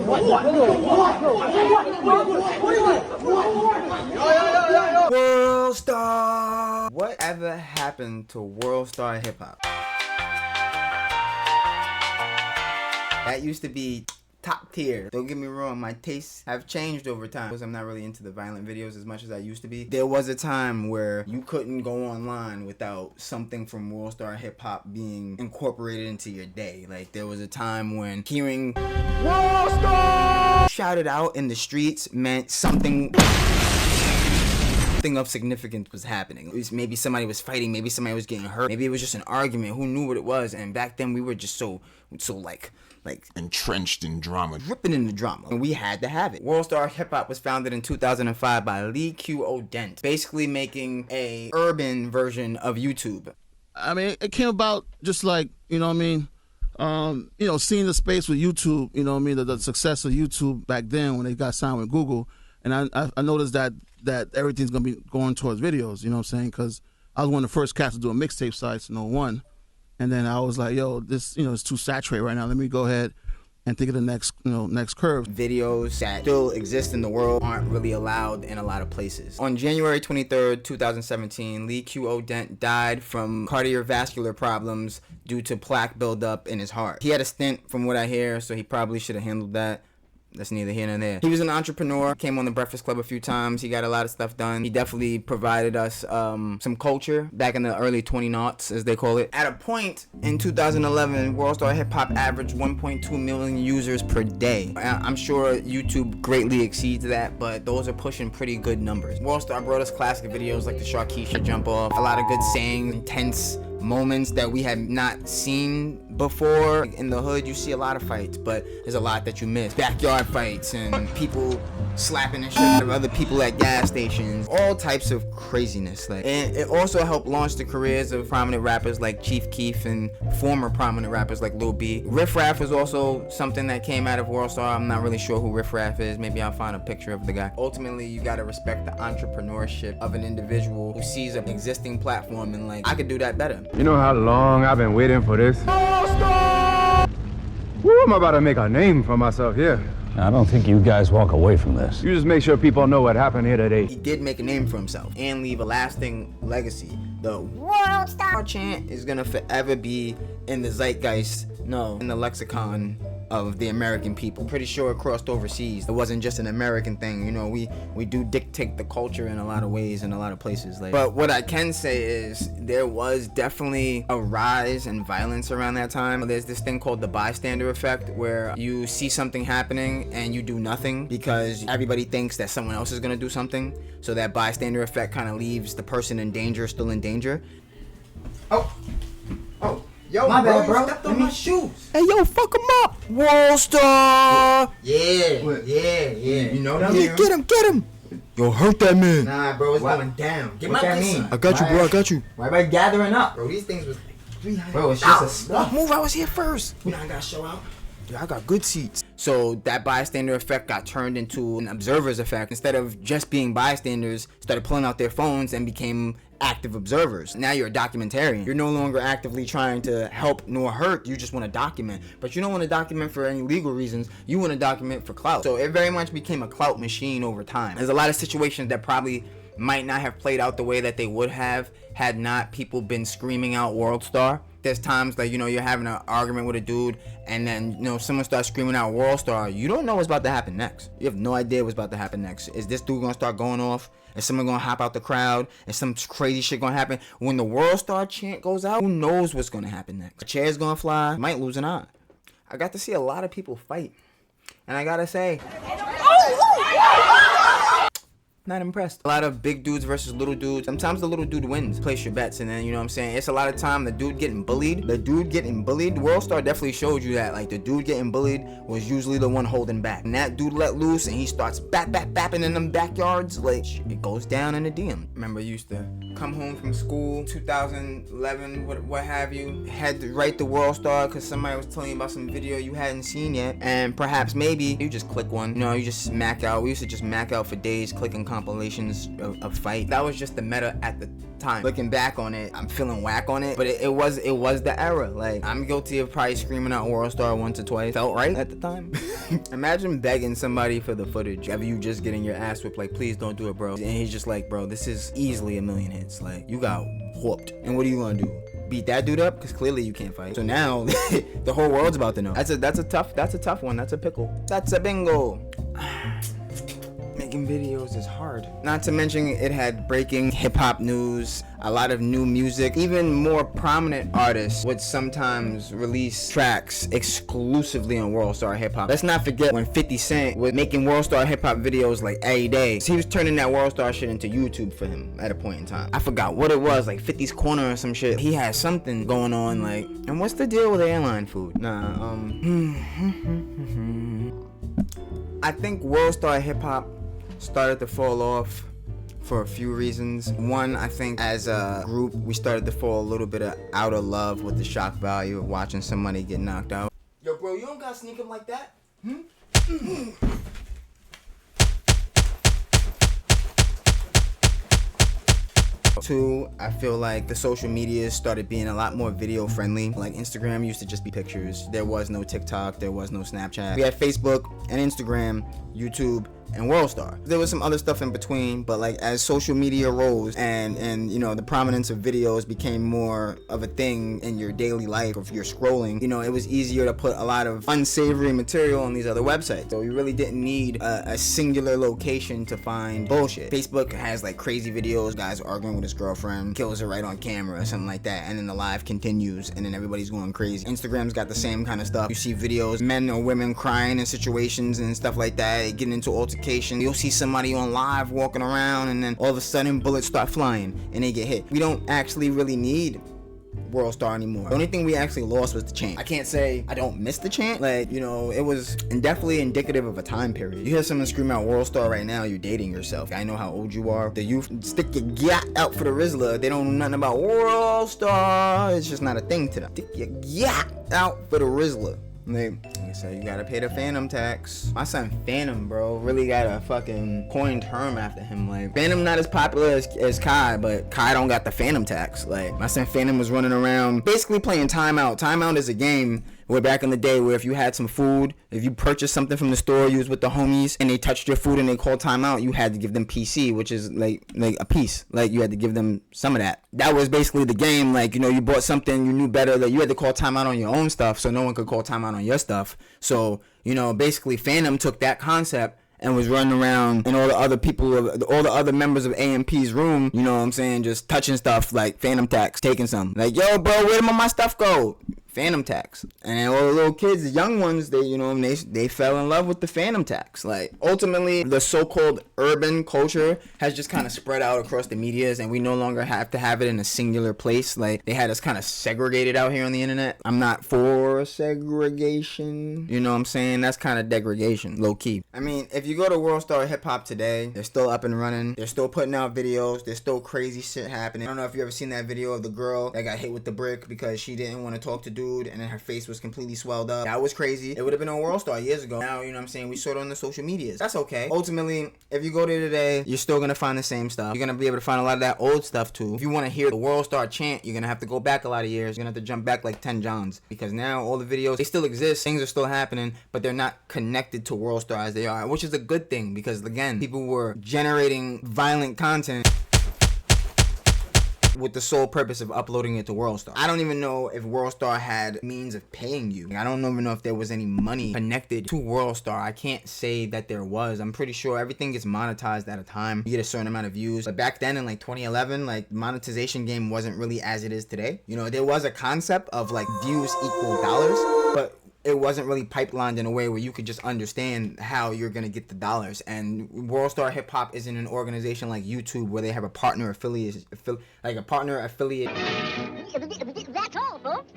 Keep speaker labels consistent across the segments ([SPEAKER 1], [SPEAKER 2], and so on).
[SPEAKER 1] WorldStar! Whatever happened to WorldStarHipHop? That used to be top tier. Don't get me wrong, my tastes have changed over time because I'm not really into the violent videos as much as I used to be. There was a time where you couldn't go online without something from WorldStarHipHop being incorporated into your day. Like, there was a time when hearing WorldStar shouted out in the streets meant something of significance was happening. It was maybe somebody was fighting, maybe somebody was getting hurt, maybe it was just an argument. Who knew what it was? And back then we were just so like
[SPEAKER 2] entrenched in drama,
[SPEAKER 1] dripping in the drama, and we had to have it. WorldStarHipHop was founded in 2005 by Lee Q.O. Dent, basically making a urban version of YouTube.
[SPEAKER 3] I mean, it came about just like, you know what I mean, seeing the space with YouTube, you know what I mean, the success of YouTube back then when they got signed with Google, and I noticed that everything's gonna be going towards videos, you know what I'm saying, because I was one of the first cats to do a mixtape sites in 01. And then I was like, yo, this, it's too saturated right now. Let me go ahead and think of the next curve.
[SPEAKER 1] Videos that still exist in the world aren't really allowed in a lot of places. On January 23rd, 2017, Lee Q.O. Dent died from cardiovascular problems due to plaque buildup in his heart. He had a stent from what I hear, so he probably should have handled that. That's neither here nor there. He was an entrepreneur, came on the Breakfast Club a few times. He got a lot of stuff done. He definitely provided us some culture back in the early 2000s, as they call it. At a point in 2011, WorldStarHipHop averaged 1.2 million users per day. I'm sure YouTube greatly exceeds that, but those are pushing pretty good numbers. WorldStar brought us classic videos like the Sharkeisha jump off, a lot of good sayings, intense moments that we had not seen before. In the hood, you see a lot of fights, but there's a lot that you miss. Backyard fights and people slapping and shit out of other people at gas stations. All types of craziness. And it also helped launch the careers of prominent rappers like Chief Keef and former prominent rappers like Lil B. Riff Raff is also something that came out of WorldStar. I'm not really sure who Riff Raff is. Maybe I'll find a picture of the guy. Ultimately, you gotta respect the entrepreneurship of an individual who sees an existing platform and like, I could do that better.
[SPEAKER 4] You know how long I've been waiting for this? WorldStar! Woo, I'm about to make a name for myself here.
[SPEAKER 5] I don't think you guys walk away from this.
[SPEAKER 4] You just make sure people know what happened here today.
[SPEAKER 1] He did make a name for himself and leave a lasting legacy. The WorldStar chant is gonna forever be in the zeitgeist, in the lexicon of the American people. Pretty sure it crossed overseas. It wasn't just an American thing. We do dictate the culture in a lot of ways in a lot of places. But what I can say is there was definitely a rise in violence around that time. There's this thing called the bystander effect, where you see something happening and you do nothing because everybody thinks that someone else is gonna do something. So that bystander effect kind of leaves the person in danger still in danger. Oh. Yo, my bad, bro. Stepped on my shoes. Hey, yo, fuck him up. WorldStar. Yeah. You know that? Yeah, get him. Yo, hurt that man. Nah, bro, it's going down. Get my mean? I got you, bro. I got you. Why everybody gathering up, bro? These things was like 300. Bro, it's just a spot. Move. I was here first. You know I gotta show out. Yeah, I got good seats. So that bystander effect got turned into an observer's effect. Instead of just being bystanders, started pulling out their phones and became active observers. Now you're a documentarian. You're no longer actively trying to help nor hurt. You just want to document. But you don't want to document for any legal reasons. You want to document for clout. So it very much became a clout machine over time. There's a lot of situations that probably might not have played out the way that they would have had not people been screaming out WorldStar. There's times like, you're having an argument with a dude and then, someone starts screaming out WorldStar. You don't know what's about to happen next. You have no idea what's about to happen next. Is this dude gonna start going off? Is someone gonna hop out the crowd? Is some crazy shit gonna happen? When the WorldStar chant goes out, who knows what's gonna happen next? A chair's gonna fly, might lose an eye. I got to see a lot of people fight. And I gotta say, not impressed. A lot of big dudes versus little dudes. Sometimes the little dude wins. Place your bets, and then, you know what I'm saying? It's a lot of time the dude getting bullied. WorldStar definitely showed you that. Like, the dude getting bullied was usually the one holding back. And that dude let loose, and he starts bapping in them backyards. Like, it goes down in the DM. Remember, you used to come home from school, 2011, what have you. Had to write the WorldStar because somebody was telling you about some video you hadn't seen yet. And perhaps maybe you just click one. You just smack out. We used to just smack out for days, clicking comments. compilations of fight. That was just the meta at the time. Looking back on it, I'm feeling whack on it, but it was the era. Like, I'm guilty of probably screaming out WorldStar once or twice. Felt right at the time. Imagine begging somebody for the footage of you just getting your ass whipped, like, please don't do it, bro. And he's just like, bro, this is easily 1 million hits. Like, you got whooped. And what are you gonna do? Beat that dude up? Because clearly you can't fight. So now the whole world's about to know. That's a tough one. That's a pickle. That's a bingo. Making videos is hard. Not to mention it had breaking hip-hop news, a lot of new music. Even more prominent artists would sometimes release tracks exclusively on WorldStarHipHop. Let's not forget when 50 Cent was making WorldStarHipHop videos like every day. So he was turning that WorldStar shit into YouTube for him at a point in time. I forgot what it was, like 50's Corner or some shit. He had something going on, like, and what's the deal with airline food? I think WorldStarHipHop started to fall off for a few reasons. One, I think as a group, we started to fall a little bit out of love with the shock value of watching somebody get knocked out. Yo, bro, you don't gotta sneak him like that. Two, I feel like the social media started being a lot more video friendly. Like Instagram used to just be pictures. There was no TikTok, there was no Snapchat. We had Facebook and Instagram, YouTube, and WorldStar. There was some other stuff in between, but like as social media rose and you know, the prominence of videos became more of a thing in your daily life, or if you're scrolling, you know, it was easier to put a lot of unsavory material on these other websites. So you really didn't need a singular location to find bullshit. Facebook has like crazy videos, guys arguing with his girlfriend, kills her right on camera or something like that, and then the live continues and then everybody's going crazy. Instagram's got the same kind of stuff. You see videos, men or women crying in situations and stuff like that, getting into altercations. You'll see somebody on live walking around and then all of a sudden bullets start flying and they get hit. We don't actually really need WorldStar anymore. The only thing we actually lost was the chant. I can't say I don't miss the chant. Like, you know, it was definitely indicative of a time period. You hear someone scream out WorldStar right now, you're dating yourself. I know how old you are. The youth stick your gat out for the Rizzler. They don't know nothing about WorldStar. It's just not a thing to them. Stick your gat out for the Rizzler. Like I said, you gotta pay the Phantom tax. My son Phantom, bro, really got a fucking coined term after him. Like, Phantom not as popular as Kai, but Kai don't got the Phantom tax. Like, my son Phantom was running around basically playing Timeout. Timeout is a game where back in the day where if you had some food, if you purchased something from the store, you was with the homies, and they touched your food and they called timeout, you had to give them PC, which is like a piece. Like, you had to give them some of that. That was basically the game. Like, you know, you bought something, you knew better, that you had to call timeout on your own stuff, so no one could call timeout on your stuff. So, you know, basically Phantom took that concept and was running around in all the other people, all the other members of AMP's room, you know what I'm saying, just touching stuff like Phantom tax, taking some. Like, yo, bro, where did my stuff go? Phantom tax. And all the little kids, the young ones, they, you know, they fell in love with the Phantom tax. Like, ultimately, the so-called urban culture has just kind of spread out across the medias, and we no longer have to have it in a singular place. Like, they had us kind of segregated out here on the internet. I'm not for segregation. You know what I'm saying? That's kind of degradation, low-key. I mean, if you go to WorldStarHipHop today, they're still up and running. They're still putting out videos. There's still crazy shit happening. I don't know if you ever seen that video of the girl that got hit with the brick because she didn't want to talk to dude, and then her face was completely swelled up. That was crazy. It would have been on WorldStar years ago. Now, you know what I'm saying, we saw it on the social medias. That's okay. Ultimately, if you go there today, you're still gonna find the same stuff. You're gonna be able to find a lot of that old stuff too. If you want to hear the WorldStar chant, you're gonna have to go back a lot of years. You're gonna have to jump back like 10 Johns, because now all the videos, they still exist, things are still happening, but they're not connected to WorldStar as they are, which is a good thing, because again, people were generating violent content with the sole purpose of uploading it to WorldStar. I don't even know if WorldStar had means of paying you. I don't even know if there was any money connected to WorldStar. I can't say that there was. I'm pretty sure everything gets monetized at a time. You get a certain amount of views. But back then in like 2011, like, monetization game wasn't really as it is today. You know, there was a concept of like views equal dollars, but it wasn't really pipelined in a way where you could just understand how you're gonna get the dollars. And WorldStarHipHop isn't an organization like YouTube where they have a partner affiliate, That's all, folks.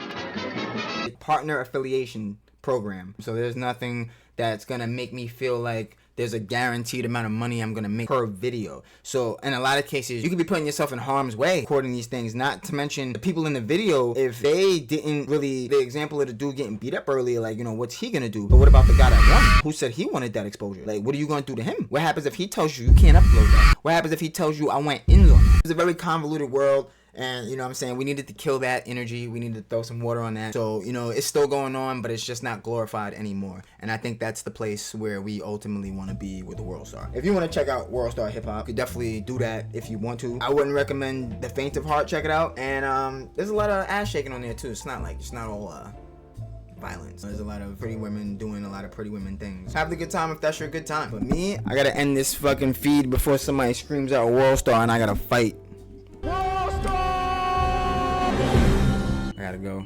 [SPEAKER 1] Partner affiliation program. So there's nothing that's gonna make me feel like there's a guaranteed amount of money I'm gonna make per video. So in a lot of cases, you could be putting yourself in harm's way recording these things. Not to mention the people in the video, if they didn't really, the example of the dude getting beat up earlier, like, you know, what's he gonna do? But what about the guy that won? Who said he wanted that exposure? Like, what are you gonna do to him? What happens if he tells you can't upload that? What happens if he tells you I went in on it? It's a very convoluted world. And, you know what I'm saying, we needed to kill that energy. We need to throw some water on that. So, you know, it's still going on, but it's just not glorified anymore. And I think that's the place where we ultimately want to be with the WorldStar. If you want to check out WorldStarHipHop, you could definitely do that if you want to. I wouldn't recommend the faint of heart. Check it out. And there's a lot of ass shaking on there too. It's not all violence. There's a lot of pretty women doing a lot of pretty women things. Have the good time if that's your good time. But me, I gotta end this fucking feed before somebody screams out WorldStar and I gotta fight. I gotta go.